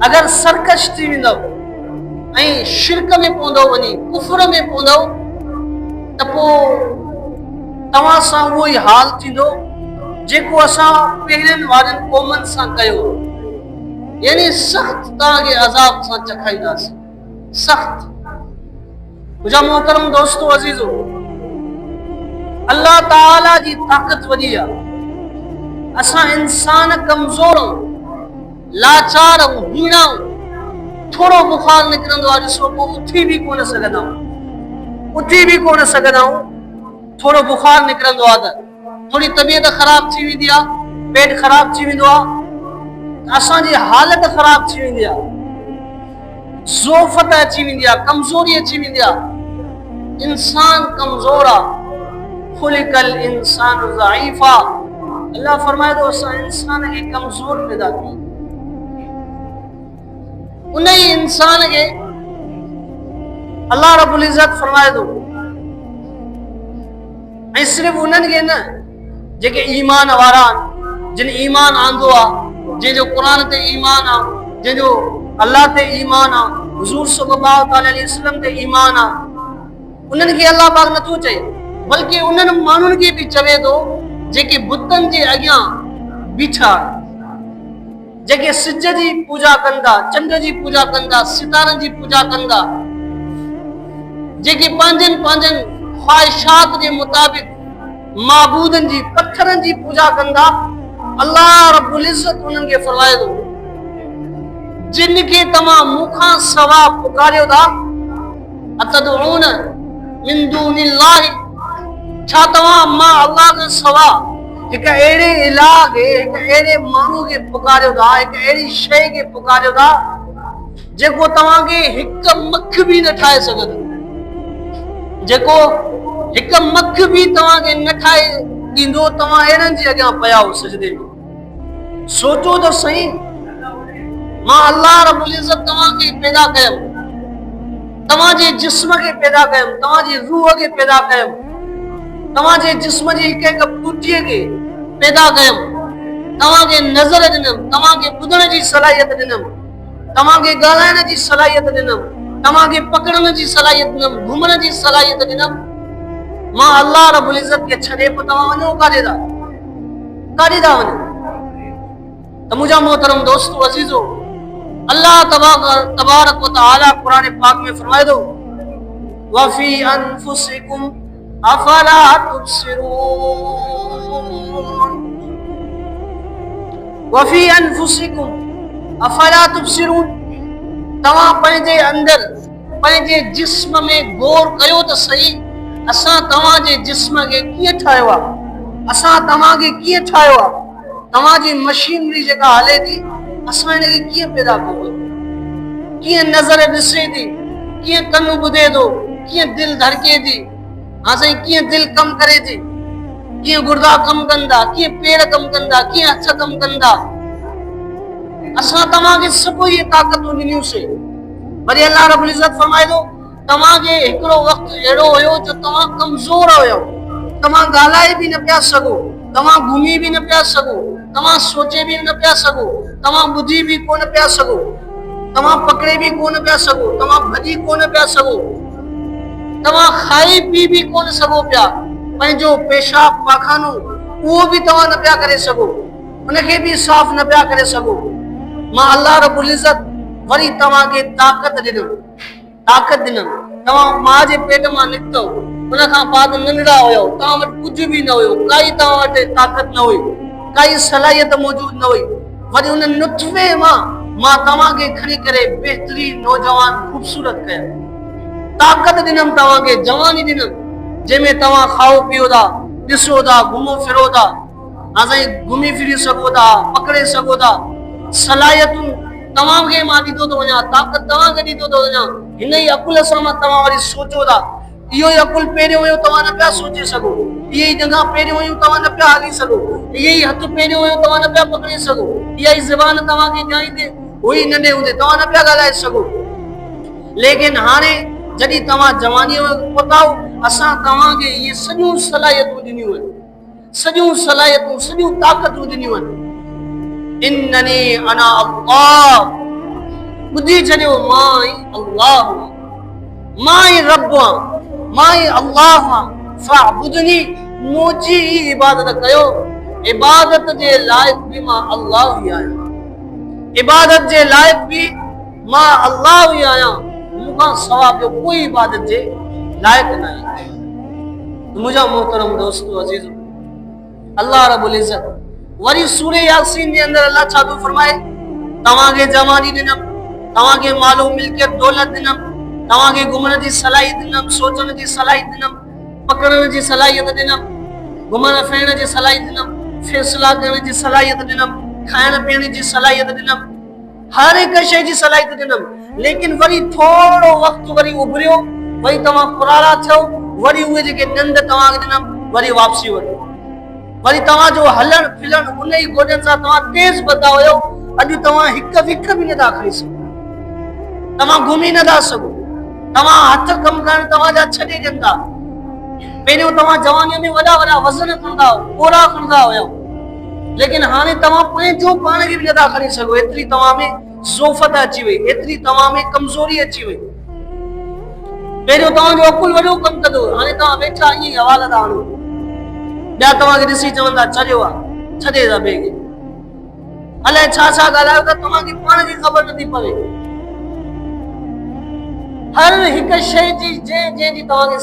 अगर सरकश थी वेंदव ऐं शिरक में पवंदव, वञी कुफर में पवंदव, त पोइ तव्हां सां उहो ई हाल थींदो जेको असां पहिरियनि वारनि क़ौमनि सां कयो, यानी सख़्त तव्हांखे अज़ाब सां चखाईंदासीं, सख़्त। मुंहिंजा मोहतरम दोस्तो अज़ीज़ो, अल्लाह ताला जी ताक़त वॾी आहे। असां इंसान कमज़ोर आहियूं, लाचार आहियूं, हीणा आहियूं। थोरो बुखार निकिरंदो आहे, ॾिसो पोइ उथी बि कोन सघंदा आहियूं, उथी बि कोन सघंदा आहियूं। थोरो बुखार निकिरंदो आहे त थोरी तबियत ख़राब थी वेंदी आहे, पेट ख़राब थी वेंदो आहे, असांजी हालत ख़राब थी वेंदी आहे, ज़ोफ़त अची वेंदी आहे, कमज़ोरी अची वेंदी आहे। इंसान कमज़ोर आहे, खुलिकल इंसान ज़ईफ़ा। अल्लाह फरमाए थो असां इंसान खे कमज़ोर पैदा कयो। उन ई इंसान खे अल्लाह रब्बुल इज़्ज़त फरमाए थो, ऐं सिर्फ़ उन्हनि खे न जेके ईमान वारा आहिनि, जिन ईमान आंदो आहे, जंहिंजो क़ुरान ते ईमान आहे, जंहिंजो अल्लाह ते ईमान आहे, हुज़ूर सल्लल्लाहु अलैहि वसल्लम ते ईमान आहे, उन्हनि खे अल्लाह पाक नथो चए, बल्कि उन्हनि माण्हुनि खे बि चवे थो जेके बुतनि जे अॻियां बीठा, जेके सिज जी पूजा कंदा, चंड जी पूजा कंदा, सितारनि जी पूजा कंदा, जेके पंहिंजनि पंहिंजनि ख्वाहिशात जे मुताबिक़ माबूदनि जी, पत्थरनि जी पूजा कंदा, अल्लाह रब्बुल इज़्ज़त उन्हनि खे फरमाए थो, जिन खे तव्हां मूंखां सवा पुकारियो था, अतदऊन मिन दूनिल्लाहि, छा तव्हां मां अल्लाह खां सवा हिकु अहिड़े इलाह खे, हिकु अहिड़े माण्हू खे पुकारियो था, हिकु अहिड़ी शइ खे पुकारियो था जेको तव्हांखे हिकु मख बि न ठाहे सघंदो, जेको हिकु मख बि तव्हांखे न ठाहे ॾींदो, तव्हां अहिड़नि जे अॻियां पिया हो सजदे में। सोचो त सही, मां अल्लाह रब्बुल इज़्ज़त तव्हांखे पैदा कयमि, तव्हांजे जिस्म खे पैदा कयमि, तव्हांजी रूह खे पैदा कयमि, तव्हांजे जिस्म जी हिकु हिकु पूटीअ खे पैदा कयमि, तव्हांखे नज़र ॾिनमि, तव्हांखे ॿुधण जी सलाहियत ॾिनमि, तव्हांखे ॻाल्हाइण जी सलाहियत ॾिनमि, तव्हांखे पकड़ण जी सलाहियत ॾिनमि, घुमण जी सलाहियत ॾिनमि। मां अल्लाह रब्बुल इज़्ज़त खे छॾे पोइ तव्हां वञो काॾे था, काॾे था वञो? त मुंहिंजा मोहतरम दोस्तो अज़ीज़ो, अल्लाह तबारक व तआला क़ुरान पाक में फरमाए थो, वफ़ी अनफुसिकुम अफला तुबसिरून, वफ़ी अनफुसिकुम अफला तुबसिरून, तव्हां पंहिंजे अंदरि, पंहिंजे जिस्म में गौर कयो त सही, असां तव्हांजे जिस्म खे कीअं ठाहियो आहे, असां तव्हांखे कीअं ठाहियो आहे, तव्हांजी मशीनरी जेका हले थी, असां हिनखे कीअं पैदा कयो, कीअं नज़र ॾिसे थी, कीअं कन ॿुधे थो, कीअं दिलि धड़के थी, हाँ साईं, कीअं दिलि कमु करे थी, कीअं गुर्दा कमु कंदा, कीअं पेर कमु कंदा, कीअं हथ कमु कंदा, असां तव्हांखे सभु इहे ताक़तूं ॾिनियूंसीं। वरी अल्लाह रब्बुल इज़्ज़त फरमाए थो, तव्हांखे हिकिड़ो वक़्तु अहिड़ो हुयो जो तव्हां कमज़ोर हुयो, तव्हां ॻाल्हाए बि न पिया सघो, तव्हां घुमी बि न पिया सघो, तव्हां सोचे बि न पिया सघो, तव्हां ॿुधी बि कोन पिया सघो, तव्हां पकड़े बि कोन पिया सघो, तव्हां भॼी कोन पिया सघो, तव्हां खाई पी बि कोन सघो पिया, पंहिंजो पेशाब पाखानो उहो बि तव्हां न पिया करे सघो, उनखे बि साफ़ न पिया करे सघो। मां अल्लाह रब्बुल इज़्ज़त वरी तव्हांखे ताक़त ॾिनमि, ताक़त ॾिनमि, तव्हां मां जे पेट मां निकितो, उनखां बाद नंढड़ा हुयो, तव्हां वटि कुझु बि न हुयो, काई तव्हां वटि ताक़त न हुई, काई सलाहियत मौजूदु न हुई, वरी उन नुत्फ़े मां तव्हांखे खणी करे बहितरीन नौजवान ख़ूबसूरत कयो, ताक़त ॾिनमि तव्हांखे, जवानी ॾिनमि, जंहिंमें तव्हां खाओ पीओ था, ॾिसो था, घुमो फिरो था, असां घुमी फिरी सघो था, पकड़े सघो था, सलाहियतूं तव्हांखे मां ॾींदो थो वञा, ताक़त तव्हांखे ॾींदो थो वञा, हिन ई अकुल सां मां तव्हां वरी सोचो था, इहो ई अकुल पहिरियों हुयो तव्हां न पिया सोचे सघो, इहे ई जॻह पहिरियों हुयूं तव्हां न पिया हली सघो, इहे ई हथ पहिरियों हुयो तव्हां न पिया पकड़े सघो, इहा ई ज़बान तव्हांखे ॼाणींदे हुई नंढे हूंदे तव्हां न पिया ॻाल्हाए सघो, लेकिन हाणे जॾहिं तव्हां जवानीअ में पहुताओ, असां तव्हांखे इहे सॼियूं सलाहियतूं ॾिनियूं आहिनि, सॼियूं सलाहियतूं, सॼियूं ताक़तूं ॾिनियूं आहिनि। इन्ननी अना अल्लाह, ॿुधी छॾियो मां ई अल्लाह मां ई रब मां ई अल्लाह फअबुदनी मुंहिंजी इबादत कयो इबादत जे लाइक़ भी मां अल्लाह ही आहियां इबादत जे लाइक़ भी मां अल्लाह ही आहियां मूंखां सवा ॿियो कोई इबादत जे लाइक़ न आहे मुंहिंजा मोहतरम दोस्तो अज़ीज़ अल्लाह रब्बुल इज़्ज़त वरी सूरह यासीन जे अंदर अल्लाह छा थो फरमाए तव्हांखे जवानी ॾिनमि तव्हांखे मालो मिल्कियत दौलत ॾिनमि तव्हांखे घुमण जी सलाहियत ॾिनमि सोचण जी सलाहियत ॾिनमि पकड़ण जी सलाहियत ॾिनमि घुमण फिरण जी सलाहियत ॾिनमि फ़ैसिला करण जी सलाहियत ॾिनमि खाइण पीअण जी सलाहियत ॾिनमि हर हिक शइ जी सलाहियत ॾिनमि लेकिन वरी थोरो वक़्तु वरी उभरियो वरी तव्हां पुराणा थियो वरी उहे जेके ॾंद तव्हांखे ॾिनमि वरी वापसी वठो वरी तव्हांजो हलण फिलण उन ई गोॾनि सां तव्हां तेज़ बता हुयो अॼु तव्हां हिक विक बि नथा खणी सघो तव्हां घुमी नथा सघो तव्हां हथ कमु करण तव्हांजा छॾे ॾियनि था पहिरियों तव्हां जवानीअ में वॾा वॾा वज़न खणंदा कोड़ा खणंदा हुयो लेकिन हाणे तव्हां पंहिंजो पाण खे बि नथा खणी सघो एतिरी तव्हां में ज़ोफ़त अची वई एतिरी तव्हां में कमज़ोरी अची वई पहिरियों तव्हांजो अकुल वॾो कमु कंदो हाणे तव्हां वेठा ईअं ई हवाला था हणो ॿिया तव्हांखे ॾिसी चवंदा चरियो आहे छॾे था ॿिए खे अलाए छा छा ॻाल्हायो त तव्हांखे पाण खे ख़बर नथी पवे हर हिक शइ जी जंहिंजी तव्हांखे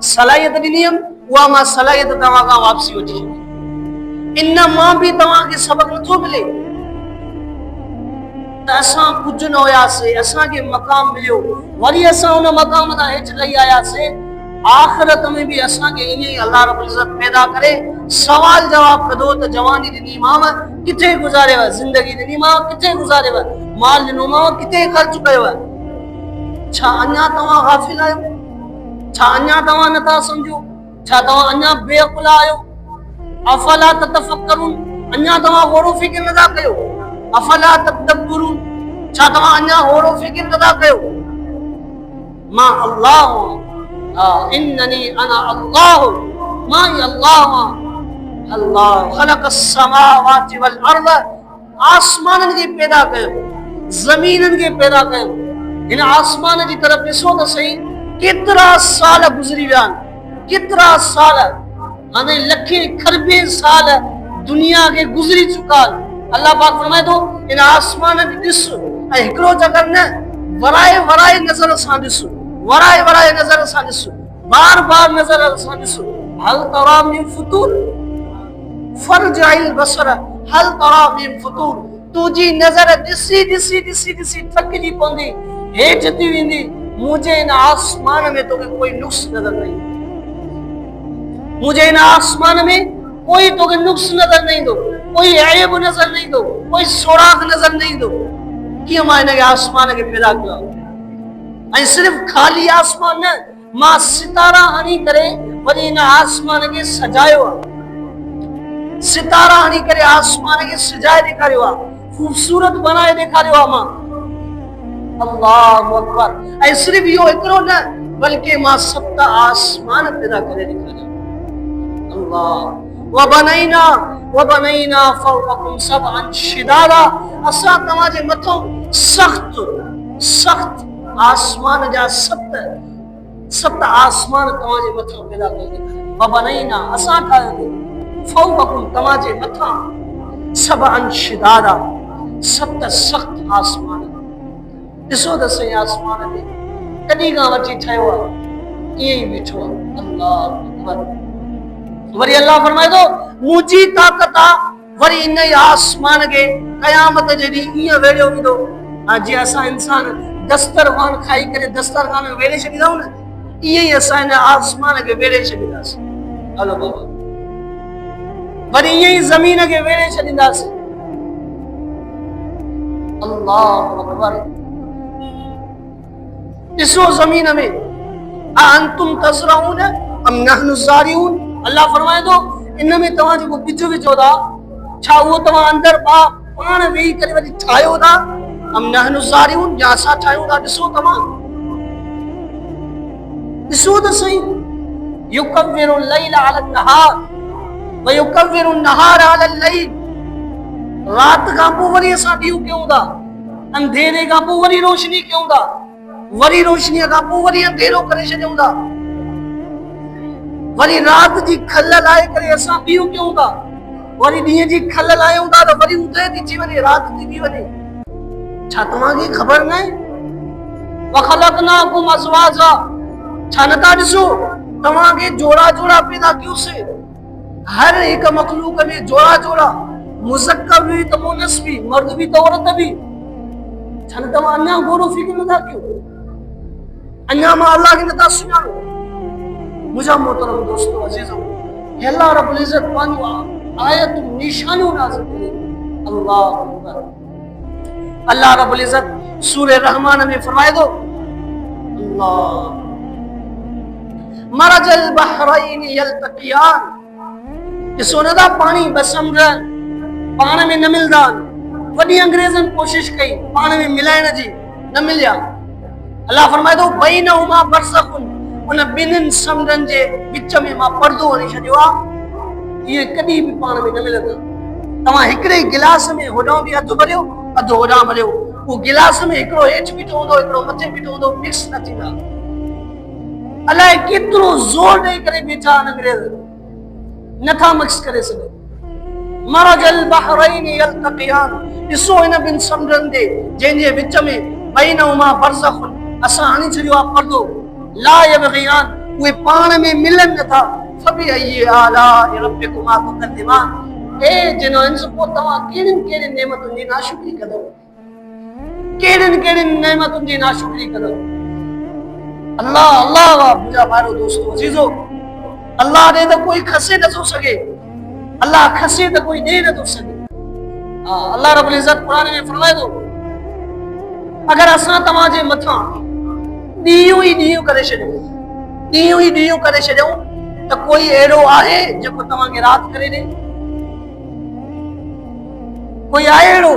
सलाहियत ॾिनी हुयमि उहा मां सलाहियत तव्हां खां वापसी वठी छॾी इन मां बि तव्हांखे सबक़ नथो मिले त असां कुझु न हुयासीं असांखे मक़ाम मिलियो वरी असां उन मक़ाम तां हेठि लही आयासीं आख़िरत में भी असांखे ईअं ई अल्लाह रब्बुल इज़्ज़त पैदा करे सवाल जवाब कदो त जवानी ॾिनी माव किथे गुज़ारेव ज़िंदगी ॾिनी माव किथे गुज़ारेव माल ॾिनो माव किथे ख़र्च कयो छा अञा तव्हां गाफ़िल आहियो छा अञा तव्हां नथा सम्झो छा तव्हां अञा बेअक़ुल आहियो अफ़ला ततफ़क्करून अञा तव्हां गौर फ़िक्र नथा कयो अफ़ला तदब्बरून छा तव्हां अञा गौर फ़िक्र नथा कयो मां अल्लाह इन्ननी अना अल्लाह मां अल्लाह अल्लाह ख़लक़स समावाति वल अर्द आसमाननि खे पैदा कयो ज़मीननि खे पैदा कयो हिन आसमान जी तरफ़ ॾिसो त सही केतिरा साल गुज़री विया आहिनि केतिरा साल हाणे लखे खरबे साल दुनिया खे गुज़री चुका आहिनि अल्लाह पाक फरमाए थो हिन आसमान खे ॾिस ऐं हिकिड़ो चकर न वराए वराए नज़र सां ॾिस वराए वराए नज़र सां ॾिस बार बार नज़र सां ॾिस हल तरा मिन फुतूर फरजाइल बसर हल तरा मिन फुतूर तुंहिंजी नज़र ॾिसी ॾिसी ॾिसी ॾिसी थकिजी पवंदी हेठि थी वेंदी मुंहिंजे हिन आसमान में तोखे कोई नुक्स नज़र न ईंदो मुंहिंजे हिन आसमान में कोई तोखे नुक्स नज़र न ईंदो कोई ऐब नज़र न ईंदो कोई सोराख़ नज़र न ईंदो कीअं मां हिन आसमान खे पैदा कयो ऐं सिर्फ़ ख़ाली आसमान न मां सितारा हणी करे वरी हिन आसमान खे सजायो आहे सितारा हणी करे आसमान खे सजाए ॾेखारियो आहे ख़ूबसूरत बनाए ॾेखारियो आहे मां अल्लाहु अकबर ऐं सिर्फ़ इहो हिकिड़ो न बल्कि मां 7 आसमान पैदा करे ॾेखारिया अल्लाह वबनैना फौक़कुम सबअन शिदादा असां तव्हांजे मथां सख़्त आसमान जा 7 आसमान तव्हांजे मथां पैदा करे वबनैना असां ठाहियो फौक़कुम तव्हांजे मथां सबअन शिदादा 7 सख़्त आसमान ॾिसो त सही आसमान ते कॾहिं खां वठी ठहियो आहे ईअं ई बीठो आहे अल्लाहु अकबर वरी अल्लाह फरमाए थो मुंहिंजी ताक़त आहे वरी इन ई आसमान खे क़यामत जे ॾींहुं ईअं वेड़ियो वेंदो जीअं असां इंसान दस्तरखान खाई करे दस्तरखान में वेड़े छॾींदा आहियूं न ईअं ई असां हिन आसमान खे वेड़े छॾींदासीं हलो बाबा वरी ईअं ई ज़मीन खे वेड़े छॾींदासीं अल्लाहु अकबर ॾिसो ज़मीन में अंतुम तज़रऊन अम नहनु ज़ारिऊन अल्लाह फरमाए थो इन में तव्हां जेको ॿिज विझो था छा उहो तव्हां अंदरि पाण वेही करे वरी ठाहियो था अम नहनु ज़ारिऊन या असां ठाहियूं था ॾिसो तव्हां ॾिसो त सही युकव्विरु लैल अला नहार व युकव्विरु नहार अला लैल रात खां पोइ वरी असां ॾींहुं कयूं था अंधेरे खां पोइ वरी रोशनी कयूं था, वरी रोशनीअ खां पोइ वरी अंधेरो करे छॾियूं था, वरी रात जी खल लाए करे असां ॾींहुं कयूं था, वरी ॾींहं जी खल लायूं था त वरी उदय थी थी वञे, रात थी थी वञे। छा तव्हांखे ख़बर न आहे? वखलकनाकुम अज़वाजा, छा नथा ॾिसो तव्हांखे जोड़ा जोड़ा पैदा कयोसीं, हर हिक मखलूक में जोड़ा जोड़ा, मुज़क्कर भी त मुअन्नस भी, मर्द भी त औरत भी। छा न तव्हां अञा गौर फिक्र नथा कयो? अञा मां अल्लाह खे नथा सुञाणो? मुंहिंजा मोहतरम दोस्तो अज़ीज़ो, अल्लाह रब्बुल इज़्ज़त पंहिंजो आयत निशानियूं नाज़िल करे। अल्लाह अकबर। अल्लाह रब्बुल इज़्ज़त सूरह रहमान में फरमाए थो, अल्लाह मरजल बहरैन यल्तक़ियान, ॾिसो न था पाणी ॿ समुंड पाण में न मिलंदा आहिनि, वॾी अंग्रेज़नि कोशिश कई पाण में मिलाइण जी, न मिलिया। अल्लाह फरमाए थो बैनहुमा बरज़ख़ुन, उन ॿिन्हिनि समुंडनि जे विच में मां पर्दो हणी छॾियो आहे, इहे कॾहिं बि पाण में न मिलंदा। तव्हां हिकिड़े गिलास में होॾां बि अधु भरियो अधु होॾां भरियो, उहो गिलास में हिकिड़ो हेठि बीठो हूंदो हिकिड़ो मथे बीठो हूंदो, मिक्स न थींदा। अलाए केतिरो ज़ोर ॾेई करे बीठा आहिनि अंग्रेज़, नथा मिक्स करे सघे। मरजल बहरैन यल्तक़ियान, ॾिसो हिन ॿिनि समुंडनि ते जंहिंजे विच में बैनहुमा बरज़ख़ुन, असां हणी छॾियो आहे पर्दो, ला यबग़ियान, उहे पाण में मिलनि नथा। फबिअय्यि आलाइ रब्बिकुमा तुकज़्ज़िबान, हे जिनो इंस, पोइ तव्हां कहिड़ियुनि कहिड़ियुनि नेमतुनि जी नाशुक्री कंदव? कहिड़ियुनि कहिड़ियुनि नेमतुनि जी नाशुक्री कंदव? अल्लाह अल्लाह वाह मुंहिंजा भाइरो दोस्तो अज़ीज़ो, अल्लाह ॾे त कोई खसे नथो सघे, अल्लाह खसे त कोई ॾे नथो सघे। अल्लाह रब्बुल इज़्ज़त क़ुरान में फरमाए थो, अगर असां तव्हांजे मथां ॾींहुं ई ॾींहुं करे छॾियूं, ॾींहुं ई ॾींहुं करे छॾियूं, त कोई अहिड़ो आहे जेको तव्हांखे राति करे ॾे? कोई आहे अहिड़ो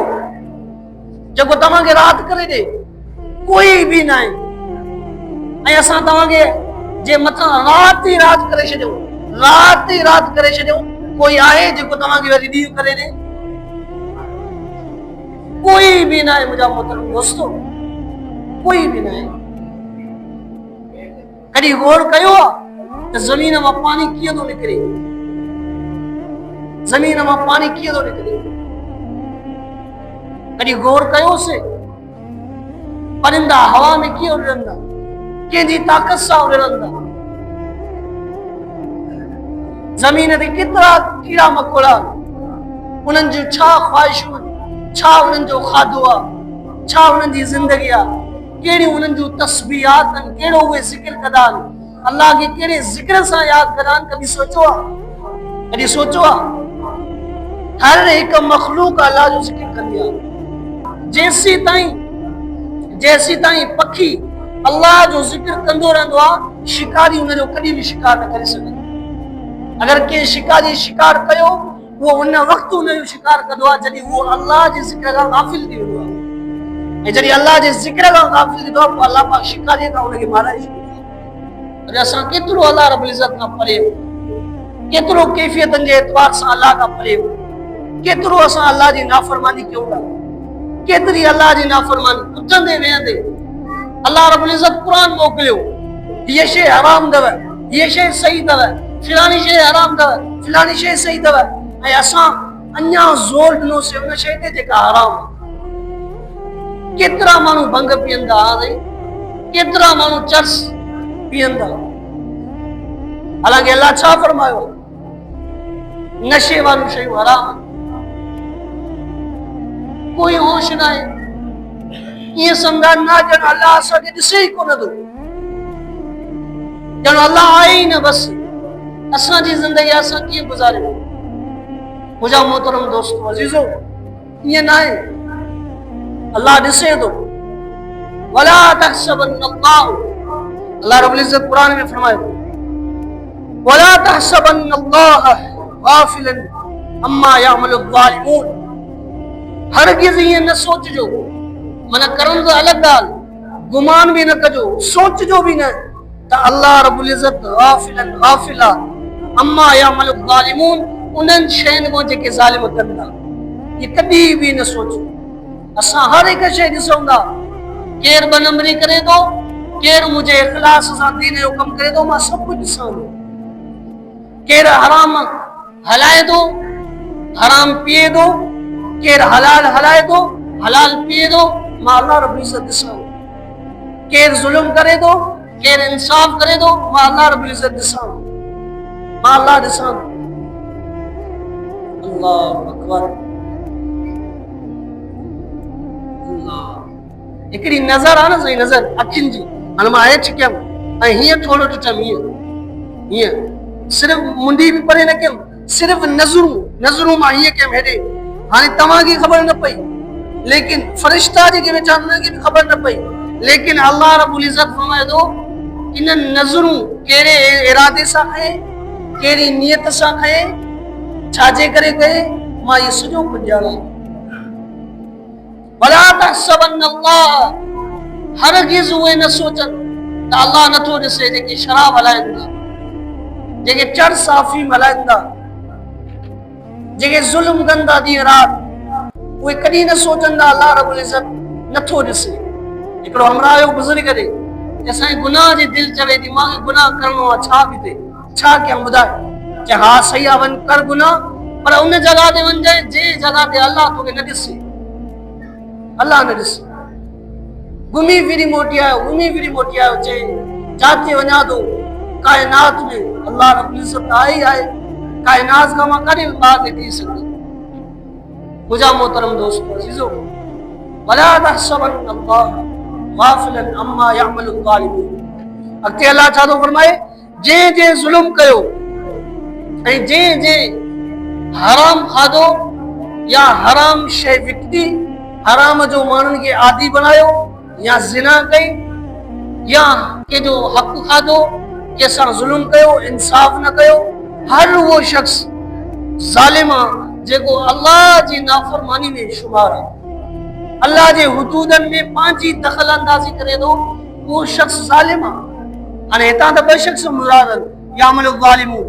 जेको तव्हांखे राति करे ॾे? कोई बि न आहे। ऐं असां तव्हांखे जे मथां राति ई राति करे छॾियूं, राति ई राति करे छॾियूं, कोई आहे जेको तव्हांखे वरी ॾींहुं करे ॾे? कोई बि न आहे मुंहिंजा मोहतरम दोस्तो, कोई बि न आहे। कॾहिं गौर कयो आहे त ज़मीन मां पाणी कीअं थो निकिरे? ज़मीन मां पाणी कीअं थो निकिरे? कॾहिं गौर कयोसीं परिंदा हवा में कीअं उड़ंदा, कंहिंजी ताक़त सां उड़ंदा? ज़मीन ते केतिरा कीड़ा मकोड़ा, उन्हनि जूं छा ख़्वाहिशूं, छा उन्हनि जो खाधो आहे, छा उन्हनि जी ज़िंदगी आहे, कहिड़ियूं उन्हनि जूं तस्बीहात आहिनि, कहिड़ो उहे ज़िक्र कंदा आहिनि, अल्लाह खे कहिड़े ज़िक्र सां यादि कंदा आहिनि? कॾहिं सोचो आहे? कॾहिं सोचो आहे? हर हिकु मख़लूक अल्लाह जो ज़िक्र कंदी आहे। जेसी ताईं पखी अल्लाह जो ज़िक्र कंदो रहंदो आहे, शिकारी उनजो कॾहिं बि शिकार न करे सघंदो। अगर कंहिं शिकारी शिकार कयो, वो उन वक्त उनजो शिकार कंदो आहे जॾहिं वो अल्लाह जे ज़िक्र खां गाफ़िल थी वेंदो आहे। ऐं जॾहिं अल्लाह जे ज़िक्र खां गाफ़िल थींदो आहे, पोइ अल्लाह पाक शिकारीअ खां उनखे माराए छॾींदो आहे। अॼु असां केतिरो अल्लाह रब्बुल इज़्ज़त खां परे, केतिरो कैफ़ियतनि जे एतबार सां अल्लाह खां परे, केतिरो असां अल्लाह जी नाफ़रमानी कयूं था, केतिरी अल्लाह जी नाफ़रमानी उथंदे वेहंदे। अल्लाह रब्बुल इज़्ज़त क़ुरान मोकिलियो, हीअ शइ हराम अथव, हीअ शइ सही अथव, फिलानी शइ हराम अथव, फिलानी शइ सही अथव, ऐं असां अञा ज़ोर ॾिनोसीं उन शइ ते जेका हराम आहे। केतिरा माण्हू भंग पीअंदा आहिनि, केतिरा माण्हू चर्स पीअंदा, हालांकि अल्लाह छा फरमायो? नशे वारियूं शयूं हराम आहिनि। कोई होश न आहे, ईअं सम्झनि न ॼण अल्लाह असांखे ॾिसे ई कोन थो, ॼण अल्लाह आहे ई न, बसि असांजी ज़िंदगी असां कीअं गुज़ारियूं? मुंहिंजा मोहतरम दोस्तो अज़ीज़ो, ईअं न आहे। अल्लाह ॾिसे थो। वला तहसबन्नल्लाह, अल्लाह रब्बुल इज़्ज़त क़ुरान में फरमाए थो, वला तहसबन्नल्लाह गाफ़िलन अम्मा यामलु ज़ालिमून, हरगिज़ ईअं न सोचजो, माना करण त अलॻि ॻाल्हि, गुमान बि न कजो, सोचजो बि न त अल्लाह रब्बुल इज़्ज़त गाफ़िलन गाफ़िल आहे अम्मा यामलु ज़ालिमून, उन्हनि शयुनि खां जेके ज़ालिम कनि था। ये कॾहिं बि न सोचो। असां हर हिकु शइ ॾिसूं था, केरु ॿ नंबरी करे थो, केरु मुंहिंजे इख़लास सां दीन जो कमु करे थो, मां सभु कुझु ॾिसां थो। केरु हराम हलाए थो, हराम पीए थो, केरु हलाल हलाए थो, हलाल पीए थो, मां अल्लाह रब्बुल इज़्ज़त ॾिसां थो। केरु ज़ुल्म करे थो, केरु इंसाफ़ करे थो, मां अल्लाह रब्बुल इज़्ज़त ॾिसां थो, मां अल्लाह ॾिसां थो। अल्लाहु अकबर। हिकिड़ी नज़र आहे न, सही नज़र अखियुनि जी, हाणे मां हेठि कयमि ऐं हीअं थोरो ॾिठमि, हीअं सिर्फ़ु मुंडी बि परे न कयमि, सिर्फ़ु नज़रूं मां हीअं कयमि हेॾे। हाणे तव्हांखे ख़बर न पई, लेकिन फ़रिश्ता जेके वेठा उन्हनि खे बि ख़बर न पई, लेकिन अल्लाह रब्बुल इज़्ज़त फरमाए थो इन नज़रूं कहिड़े इरादे सां खए, कहिड़ी नियत सां खए, छाजे करे कहे, मां इहो सॼो कुझु ॼाणां। वला तहसबन अल्लाह, हरगिज़ उहे न सोचनि त अल्लाह नथो ॾिसे, जेके शराब हलाइनि था, जेके चर्स अफ़ीम हलाइनि था, जेके ज़ुल्म कनि था ॾींहुं राति, उहे कॾहिं न सोचनि था अल्लाह रब्बुल इज़्ज़त नथो ॾिसे। हिकिड़ो हमरा जो बुज़ुर्ग करे असांजे गुनाह जी दिलि चवे थी मूंखे गुनाह करिणो आहे, छा बि थिए, छा कयां ॿुधाए, चए हा सही आहे, वञ कर गुनाह, पर उन जॻह ते वञ जे जॻह ते अल्लाह तोखे न ॾिसे, अल्लाह न ॾिसे। घुमी फिरी मोटी आयो, चए जाते वञा थो काइनात में अल्लाह रब्बुल इज़्ज़त आहे ई आहे, काइनात खां मां कॾहिं ॿाहिरि न थी सघंदो। मुंहिंजा मोहतरम दोस्तो अज़ीज़ो, वला तहसबन अल्लाह गाफ़िलन अम्मा यअमलु ज़ालिमून। अॻिते अल्लाह छा थो फरमाए, जे ज़ुल्म कयो ऐं जे हराम खाधो या हराम शइ विकिती, हराम जो माण्हुनि खे आदी बनायो, या ज़िना कई, या कंहिंजो हक़ खाधो, कंहिंसां ज़ुल्म कयो, इंसाफ़ न कयो, हर उहो शख़्स ज़ालिम आहे जेको अल्लाह जी नाफ़रमानी में शुमार आहे, अल्लाह जे हुदूदनि में पंहिंजी दख़ल अंदाज़ी करे थो, उहो शख़्स ज़ालिम आहे। हाणे हितां त ॿ शख़्स मुराद आहिनि, यामलु ज़ालिमून,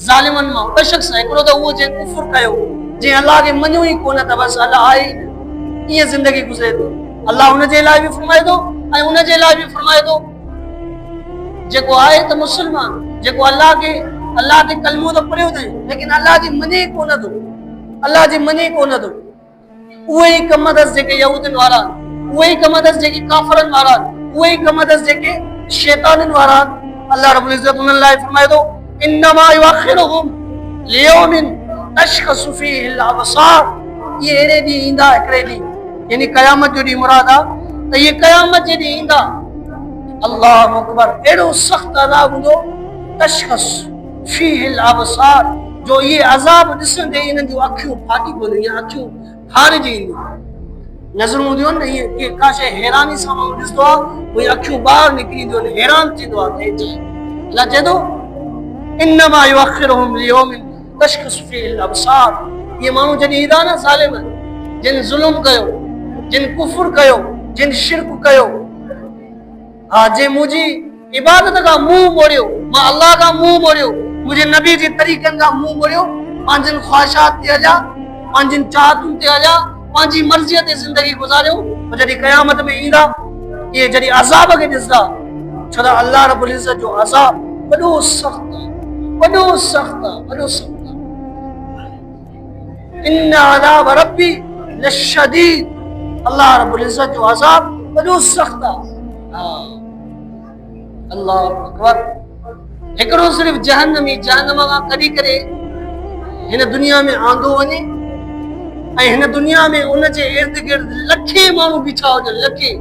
ज़ालिमनि मां ॿ शख़्स, हिकिड़ो त उहो जंहिं कुफ़्र कयो, जंहिं अल्लाह खे मञियो ई कोन त बसि अल्लाह आहे ई न, ईअं ज़िंदगी गुज़रे थो। अल्लाह हुनजे लाइ बि फरमाए थो ऐं उनजे लाइ बि फरमाए थो जेको आहे त मुस्लमान, जेको अल्लाह ते कलमो त पढ़ियो अथई, लेकिन अल्लाह जी मञे कोन थो, अल्लाह जी मञे कोन थो। उहे ई कम अथसि जेके यहूदनि वारा आहिनि, उहे ई कम अथसि जेके काफ़रनि वारा आहिनि, उहे ई कम अथसि जेके शैताननि वारा आहिनि। अल्लाह रब्बुल इज़्ज़त उन्हनि लाइ फरमाए थो इन्नमा युअख़िरुहुम लियौमिन तशख़सु फ़ीहिल अबसार, ये अहिड़े ॾींहुं ईंदा, हिकिड़े ॾींहुं, यानी क़यामत जो ॾींहुं मुराद आहे त इहे क़यामत जे ॾींहुं ईंदा। अल्लाहु अकबर, अहिड़ो सख़्तु अज़ाब हूंदो, तशख़स फ़ीहिल अबसार, जो इहे अज़ाब ॾिसंदे इन्हनि जूं अखियूं फाटी पवंदियूं, या अखियूं फाड़जी ईंदियूं, नज़रूं हूंदियूं आहिनि न, ईअं की का शइ हैरानी सां माण्हू ॾिसंदो आहे, उहे अखियूं ॿाहिरि निकिरी ईंदियूं आहिनि, हैरान थींदो आहे। अल्लाह चए थो इन्नमा युअख़िरुहुम लियौमिन तशख़सु फ़ीहिल अबसार, इहे माण्हू जॾहिं ईंदा न ज़ालिम, जिन ज़ुल्म कयो, जिन कुफ़्र कयो, जिन शिरक कयो, हा जे मुंहिंजी इबादत खां मुंहुं मोड़ियो, मां अल्लाह खां मुंहुं मोड़ियो, मुंहिंजे नबी जे तरीक़नि खां मुंहुं मोड़ियो, पंहिंजनि ख़्वाहिशात ते हलिया, पंहिंजनि चाहतुनि ते हलिया, पंहिंजी मर्ज़ीअ ते ज़िंदगी गुज़ारियो, जॾहिं क़यामत में ईंदा, इहे जॾहिं अज़ाब खे ॾिसंदा, छो त अल्लाह रब्बुल इज़्ज़त जो अज़ाब वॾो सख़्तु आहे, वॾो सख़्तु आहे, वॾो सख़्तु आहे। इन्न अज़ाब रब्बी लशदीद, अल्लाह रब्बुल इज़्ज़त जो अज़ाब वॾो सख़्तु आहे। अल्लाहु अकबर। हिकिड़ो सिर्फ़ जहन्नमी जहन्नम खां कढी करे हिन दुनिया में आंदो वञे, ऐं हिन दुनिया में उनजे इर्द गिर्द लखे माण्हू बीठा हुजनि, लखे,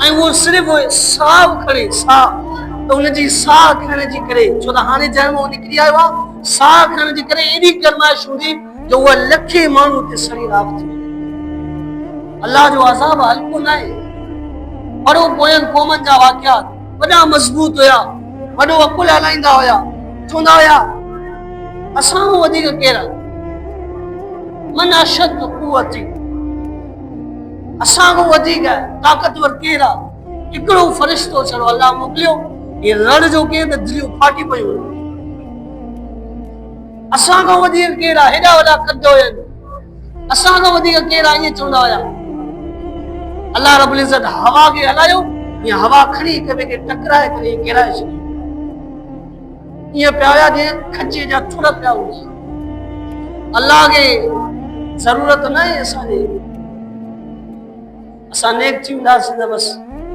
ऐं उहो सिर्फ़ु साह खणे, साह, त उनजी साह खणण जी करे, छो त हाणे जहन्नम निकिरी आयो आहे, साह खणण जी करे एॾी गरमाइश हूंदी जो उहा लखे माण्हू ते सड़ी राख थी वञे। अल्लाह जो अज़ाब हल्को न आहे। पढ़ो पोयनि क़ौमनि जा वाक़ियात, वॾा मज़बूत हुया, वॾो अकुल हलाईंदा हुया, चवंदा हुया असां खां वधीक केरु आहे, मन अशद क़ुव्वती, असां खां वधीक ताक़तवर केरु आहे। हिकिड़ो फ़रिश्तो छड़ो अल्लाह मोकिलियो, ये रड़ जो के त दिलियूं फाटी पयूं, असां खां वधीक केरु आहे, हेॾा वॾा कद हुयनि, असां खां वधीक केरु आहे, ईअं चवंदा हुया। अल्लाह रब्बुल इज्जत हवा के हलायो, ये हवा खड़ी कभी के टकराए कभी गिराए छे, ये प्याया जे खच्चे जा थोड़ा प्या हुआ। अल्लाह के जरूरत न है असांजे, असां नेक थींदासीं त बस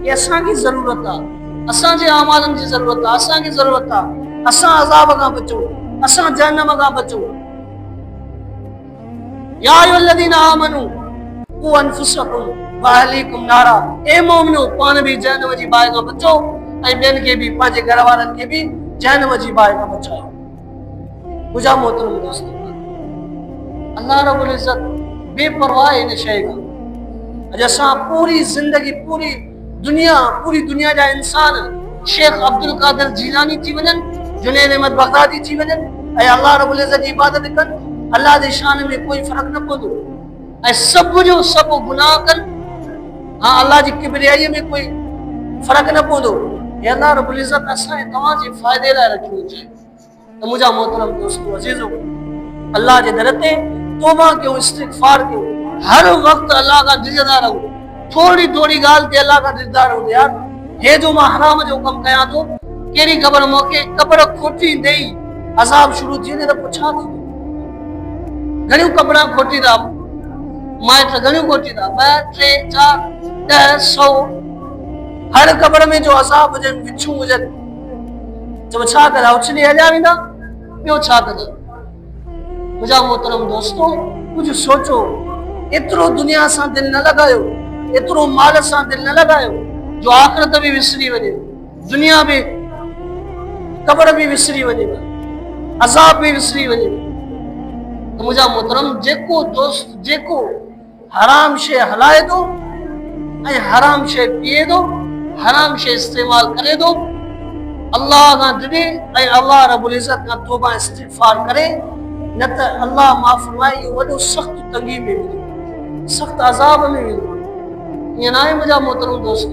ये असांजी जरूरत आहे, असांजे आमालनि जी जरूरत आहे, असांजी जरूरत आहे असां अज़ाब खां बचूं, असां जहन्नम खां बचूं। या अय्युहल्लज़ीना आमनू क़ू अनफुसकुम व अहलीकुम नारा, ए मोमिनो पाण बि जहन्नम जी बाहि खां बचो ऐं ॿियनि खे बि पंहिंजे घर वारनि खे बि जहन्नम जी बाहि खां बचायो। मुंहिंजा मोहतरम दोस्त, अल्लाह रब्बुल इज्जत बेपरवाह है इन शइ खां। अॼु असां पूरी ज़िंदगी पूरी दुनिया जा इंसान शेख अब्दुल कादिर जीलानी थी वञनि, जुनैद अहमद बगदादी थी वञनि ऐं अल्लाह रब्बुल इज्जत जी इबादत कनि, अल्लाह जे शान में कोई फर्क़ न पवंदो ऐं सभु जो सभु गुनाह कनि, हाँ अल्लाह जी किबरियाई में कोई फर्क़ न पवंदो। हे अल्लाह रब्बुल इज्जत असां तव्हां जे फ़ाइदे लाइ रखी हुजे। त मुंहिंजा मोहतरम दोस्तो अज़ीज़ो, अल्लाह जे दर ते तौबा कयो, इस्तिग़फ़ार कयो, हर वक्त अल्लाह का डिजदा रहो, थोड़ी थोड़ी गाल ते अल्लाह का डिजदा रहो। यार हे जो मां हराम जो कम कया तो केरी ख़बर मौके कब्र खोटी देई अज़ाब शुरू थी ने त पुछा थी घणियूं कब्रां खोटी दा माइट घणियूं खोटी दा 2 3 4 10 100 हर कब्र में जो अज़ाब हुजनि विछूं हुजनि जब छा करा उछली हलिया वेंदा ॿियो छा कजे। मुंहिंजा मोहतरम दोस्तो कुछ सोचो, एतिरो दुनिया सां दिल न लगायो, एतिरो माल सां दिल न लगायो जो आख़िरत भी विसरी वञे, दुनिया भी कब्र भी विसरी वञे, अज़ाब भी विसरी वञे। तो मुंहिंजा मोहतरम जेको दोस्त जेको हराम शइ हलाए थो ऐं हराम शइ पिए थो, हराम शइ इस्तेमाल करे थो, अल्लाह खां डिॼे ऐं अल्लाह रब्बुल इज्जत खां तौबा इस्तिग़फ़ार करे, न त अल्लाह माफ़ फरमाए इहो वॾो सख़्त तंगी में वेंदो, सख़्त अज़ाब में वेंदो। ईअं न आहे मुंहिंजा मोहतरम दोस्त,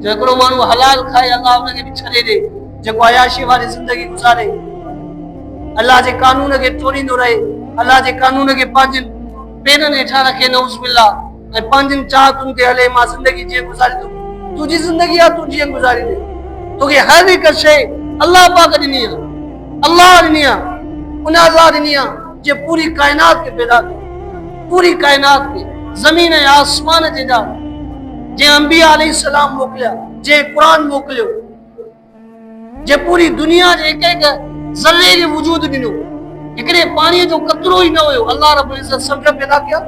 जेकॾो माण्हू हलाल खाए अल्लाह हुनखे बि छॾे ॾे, जेको अयाशी वारी ज़िंदगी गुज़ारे, अल्लाह जे कानून खे टोड़ींदो रहे, अल्लाह जे कानून खे पंहिंजनि पेरनि हेठां रखे नऊज़ बिल्लाह ऐं पंहिंजनि चाहतुनि ते हले, मां ज़िंदगी जीअं गुज़ारी थो, तुंहिंजी ज़िंदगी आहे तूं जीअं गुज़ारी दे, तोखे हर हिकु शइ अल्लाह पाक ॾिनी आहे, अल्लाह ॾिनी आहे, उन अल्लाह ॾिनी आहे जे पूरी काइनात खे पैदा कयो, पूरी काइनात खे ज़मीन ऐं आसमान जे जे अंबिया अलैहिस्सलाम मोकिलिया, जे क़ुरान मोकिलियो, जे पूरी दुनिया जे हिक हिक ज़र्रे जो वजूद ॾिनो, हिकिड़े पाणीअ जो कतरो ई न हुयो, अल्लाह रब्बुल इज्जत समुंड पैदा कया,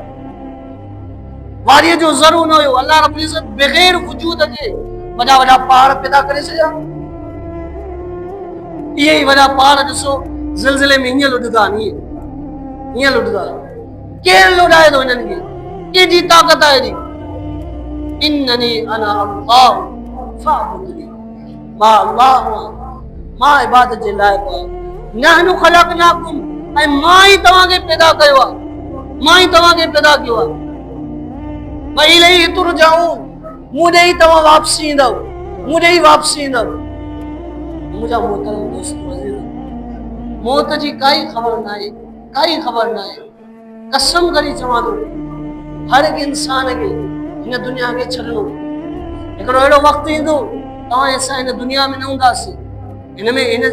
वारीअ जो ज़रो न हुयो, अल्लाह रब्बुल इज्जत बग़ैर वजूद जे वॾा वॾा पहाड़ पैदा करे छॾिया। इहे ई वॾा पहाड़ ॾिसो ज़िलज़िले में हीअं लुॾंदा आहिनि, हीअं लुॾंदा, केरु लुॾाए थो हिननि खे, कंहिंजी ताक़त आहे हेॾी? इन्ननी अना अल्लाह फ़अबुदनी, मां अल्लाह मां इबादत जे लाइक़ु आहियां, नहनु ख़लक़नाकुम, ऐं मां ई तव्हांखे पैदा कयो आहे, मां ई तव्हांखे पैदा कयो आहे, व इलैहि तुरजाऊन, मूं ॾे ई तव्हां वापसी ईंदव, मूं ॾे ई वापसी ईंदव। मुंहिंजा मोहतरम दोस्तो अज़ीज़, मौत जी काई ख़बर न आहे, काई ख़बर न आहे, कसम करे चवां थो हर हिकु इंसान खे हिन दुनिया खे छॾणो, हिकिड़ो अहिड़ो वक़्तु ईंदो तव्हां असां हिन दुनिया में न हूंदासीं, हिन में हिन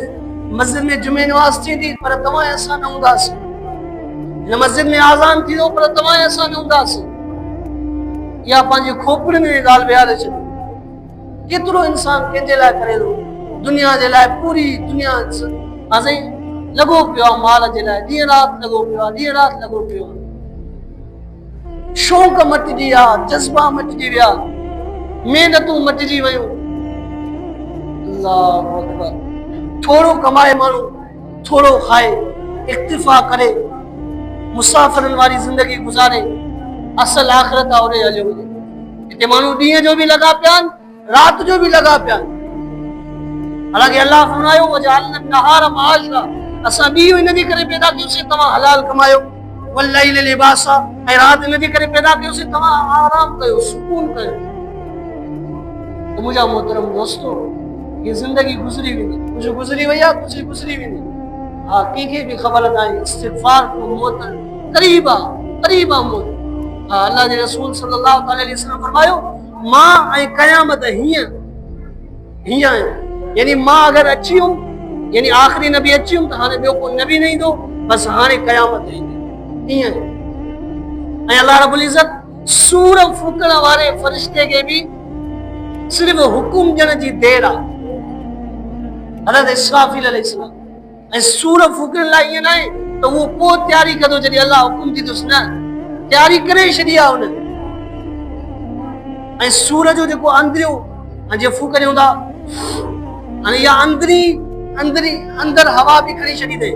मस्जिद में जुमे नमाज़ थींदी पर तव्हां असां न हूंदासीं, हिन मस्जिद में आज़ान थींदो पर तव्हां असां न हूंदासीं, या पंहिंजी खोपड़ी में ॻाल्हि विहारे छॾो। केतिरो इंसान कंहिंजे लाइ करे थो, दुनिया जे लाइ, पूरी दुनिया असां लॻो पियो आहे माल जे लाइ, ॾींहुं राति लॻो पियो आहे, ॾींहुं राति लॻो पियो आहे, शौक़ मटिजी विया, जज़्बा मटिजी विया, महिनतूं मटिजी वयूं। अल्लाहु अकबर, थोड़ो कमाए माण्हू थोड़ो खाए, इक्तिफा करे, मुसाफ़िरनि वारी ज़िंदगी गुज़ारे, असल आख़िरत आहे होॾे हलियो वञे। हिते माण्हू ॾींहं जो बि लॻा पिया आहिनि, राति जो बि लॻा पिया आहिनि। हालांकि अल्लाह फरमायो वजअलना नहार माशा, असां ॾींहुं हिनजे करे पैदा कयोसीं तव्हां हलाल कमायो, वल्लैल लिबासा, ऐं राति हिनजे करे पैदा कयोसीं तव्हां आराम कयो, सुकून कयो। तो मुंहिंजा मोहतरम दोस्तो, ये ज़िंदगी गुज़री वेंदी, कुझु गुज़री वई आहे, कुझु गुज़री वेंदी। हा, कंहिंखे बि ख़बर न आहे, इस्तिग़फ़ार को मौत क़रीब आहे, क़रीब आहे मौत। अल्लाह जे रसूल सल्लल्लाहु अलैहि वसल्लम फरमायो मां ऐं क़यामत हीअं हीअं आहे, यानी मां अगर अची हुम, यानी आखिरी नबी अची हुम त हाणे ॿियो को नबी न ईंदो, बस हाणे क़यामत ईंदी ईअं। ऐं अल्लाह रब्बुल इज़्ज़त सूर फूकण वारे फ़रिश्ते खे बि सिर्फ़ हुकुम ॾियण जी देर आहे, हज़रत इसराफील अलैहिस्सलाम। ऐं सूर फूकण लाइ ईअं न आहे त उहो पोइ तयारी कंदो जॾहिं अल्लाह हुकुम ॾींदुसि, न, तयारी करे छॾी आहे हुन। ऐं सूर जो जेको अंदरियो ऐं जीअं फूकणियूं था, हाणे इहा अंदर हवा बि खणी छॾी अथई,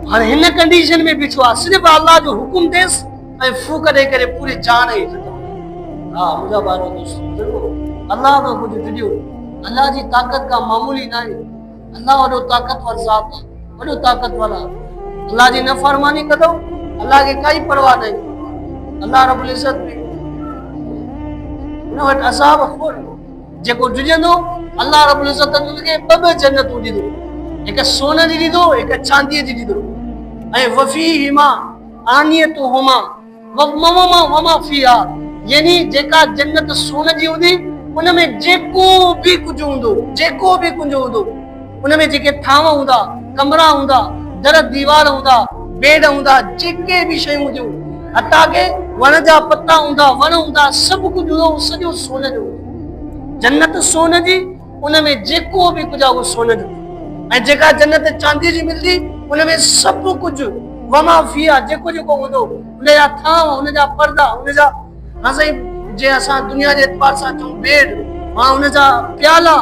हाणे हिन कंडीशन में बीठो आहे, सिर्फ़ अल्लाह जो हुकुम ॾेसि ऐं फूक ॾेई करे पूरी जान ई ख़तम। हा मुंहिंजा ॿारो दोस्त, अल्लाह खां कुझु ॾिजो, अल्लाह जी ताक़त का मामूली न आहे, अल्लाह वॾो ताक़तवर ज़ात आहे, वॾो ताक़तवर आहे। अल्लाह जी नफ़रमानी कंदो, अल्लाह खे काई परवाह न आहे, अल्लाह रब्बुल इज़्ज़त में हुन वटि अज़ाब खोड़ जेको ॾिजंदो, अल्लाह रब्बुल इज़्ज़त हुनखे ॿ जन्नतूं ॾींदो, हिकु सोन जी ॾींदो, हिकु चांदीअ जी ॾींदो। ऐं वफ़ीहिमा आनियतुहुमा वमा फ़ीहा, यानी जेका जन्नत सोन जी हूंदी उन में जेको बि कुझु हूंदो, जेको बि कुझु हूंदो, उन में जेके थांव हूंदा, कमरा हूंदा, दर दीवार हूंदा, बेड हूंदा, जेके बि शयूं हूंदियूं, हता के वण जा पत्ता हूंदा, वण हूंदा, सभु कुझु हूंदो सॼो सोन जो। जन्नत सोन जी, उन में जेको बि कुझु आहे उहो सोन जो। ऐं जेका जन्नत चांदी जी मिलंदी उन में सभु कुझु वमा फ़ीहा, जेको जेको हूंदो, उनजा थांव, उनजा पर्दा, उनजा साईं जे असां दुनिया जे एतबार सां चऊं बेड, मां उनजा प्याला,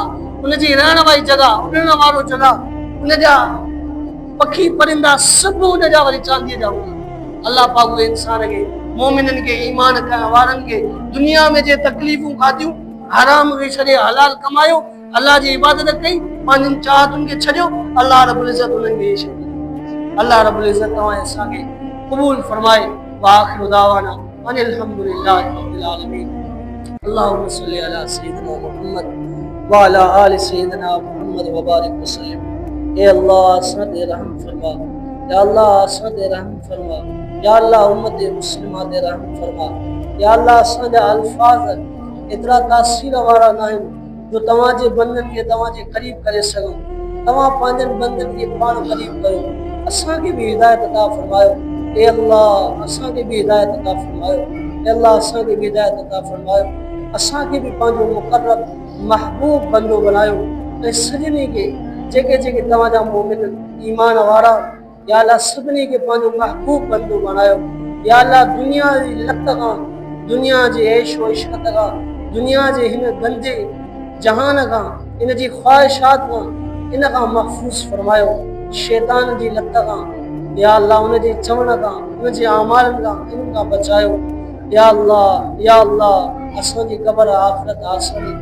उनजी रहण वारी जॻह, उॾण वारो जॻह, उनजा पखी परिंदा सभु उनजा वरी चांदीअ जा हूंदा। अल्लाह पाक उहे इंसान खे, मोमिननि खे, ईमान करण वारनि खे दुनिया में जे तकलीफ़ूं खाधियूं, हराम खे छॾे हलाल कमायो, अल्लाह जी इबादत कई, पंहिंजनि चाहतुनि खे छॾियो, अल्लाह रब्बुल इज़्ज़त उन्हनि खे छॾी। अल्लाह रब्बुल इज़्ज़त तव्हां असांखे क़बूल फरमाए। वाखिरु दावाना अनिल हम्दुलिल्लाहि रब्बिल आलमीन। अल्लाहुम्मा सल्लि अला सय्यिदिना मुहम्मद व अला आलि सय्यिदिना मुहम्मद व बारिक वसल्लम। ए अल्लाह असां ते रहम फरमा, या अल्लाह असां ते रहम फरमा, या अल्लाह उम्मत मुस्लिमा ते रहम फरमा, या अल्लाह असांजा अल्फाज़ एतिरा तासीर वारा न आहिनि जो तव्हांजे बंदनि खे तव्हांजे क़रीब करे सघूं। तव्हां पंहिंजनि बंदनि खे पाण क़रीब कयो, असांखे बि हिदायत अता फरमायो। ए अल्लाह असांखे बि हिदायत अता फरमायो, ए अल्लाह असांखे बि हिदायत अता फरमायो, असांखे बि पंहिंजो मुक़र्रब महबूब बंदो बनायो। ऐं सभिनी खे जेके जेके तव्हांजा मोमिन ईमान वारा, या अल्लाह सभिनी खे पंहिंजो महबूब बंदो बनायो। या अल्लाह दुनिया जी लत खां, दुनिया जे ऐश व इश्क़त खां, दुनिया जे हिन गंदे जहान खां, इन जी ख़्वाहिशात खां, इन खां महफ़ूज़ फरमायो, शैतान जी लत खां, या अल्लाह उन जे चवण खां, उन जे अमालनि खां, इन खां बचायो। या अल्लाह असांजी क़बर आख़िरत आसानी,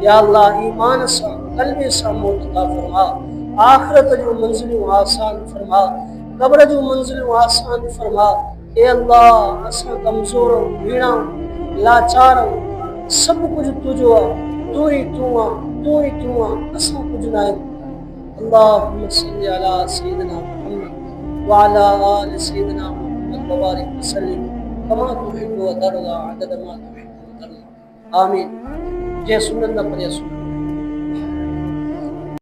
या अल्लाह ईमान सां क़ल्ब सां मौत अता फरमा, आख़िरत जो मंज़िलूं आसान फरमा, क़ब्र जो मंज़िलूं आसान फरमा। ए अल्लाह असां कमज़ोर भीड़ा लाचार, सब कुछ तुझो आहे, तू ही तू आहे, असां कुझु न आहियूं। अल्लाहुम्मा सल्लि अला सय्यिदिना मुहम्मद व अला आलि सय्यिदिना मुहम्मद व बारिक वसल्लिम कमा तुहिब्बु व तर्दा अदद मा तुहिब्बु व तर्दा। आमीन। जय सुन्नत न पढ़े